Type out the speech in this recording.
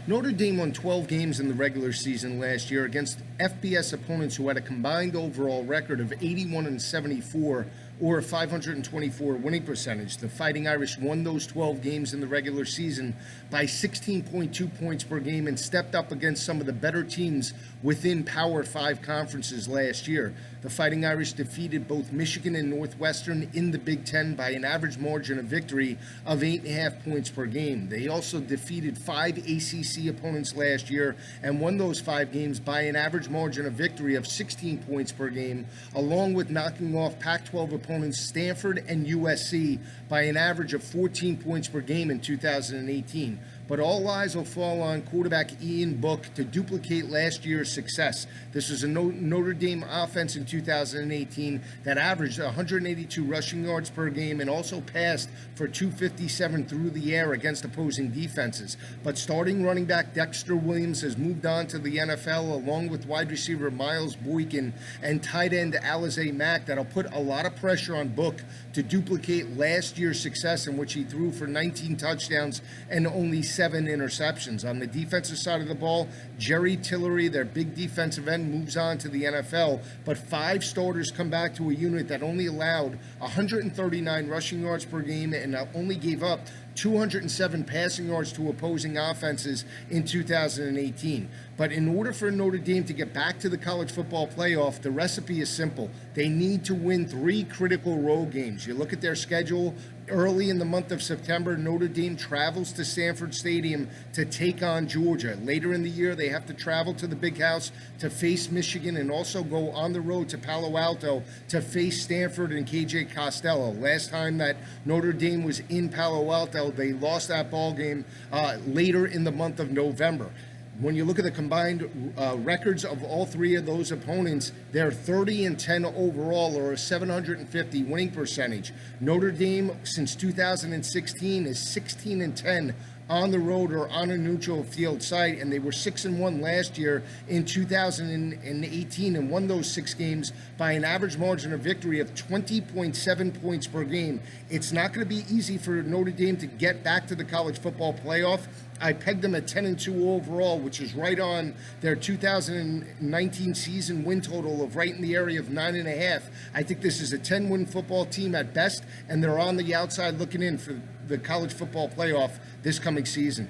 Notre Dame won 12 games in the regular season last year against FBS opponents who had a combined overall record of 81 and 74, or a 524 winning percentage. The Fighting Irish won those 12 games in the regular season by 16.2 points per game and stepped up against some of the better teams within Power 5 conferences last year. The Fighting Irish defeated both Michigan and Northwestern in the Big Ten by an average margin of victory of 8.5 points per game. They also defeated 5 ACC opponents last year and won those 5 games by an average margin of victory of 16 points per game, along with knocking off Pac-12 opponents Stanford and USC by an average of 14 points per game in 2018. But all eyes will fall on quarterback Ian Book to duplicate last year's success. This was a Notre Dame offense in 2018 that averaged 182 rushing yards per game and also passed for 257 through the air against opposing defenses. But starting running back Dexter Williams has moved on to the NFL, along with wide receiver Miles Boykin and tight end Alize Mack. That'll put a lot of pressure on Book to duplicate last year's success, in which he threw for 19 touchdowns and only 7 interceptions. On the defensive side of the ball, Jerry Tillery, their big defensive end, moves on to the NFL, but 5 starters come back to a unit that only allowed 139 rushing yards per game and only gave up 207 passing yards to opposing offenses in 2018. But in order for Notre Dame to get back to the college football playoff, the recipe is simple. They need to win 3 critical road games. You look at their schedule. Early in the month of September, Notre Dame travels to Sanford Stadium to take on Georgia. Later in the year, they have to travel to the Big House to face Michigan and also go on the road to Palo Alto to face Stanford and KJ Costello. Last time that Notre Dame was in Palo Alto, they lost that ball game later in the month of November. When you look at the combined records of all 3 of those opponents, they're 30 and 10 overall, or a 750 winning percentage. Notre Dame, since 2016, is 16 and 10 on the road or on a neutral field site, and they were 6 and 1 last year in 2018 and won those 6 games by an average margin of victory of 20.7 points per game. It's not going to be easy for Notre Dame to get back to the college football playoff. I pegged them at 10 and 2 overall, which is right on their 2019 season win total of right in the area of 9.5. I think this is a 10-win football team at best, and they're on the outside looking in for the college football playoff this coming season.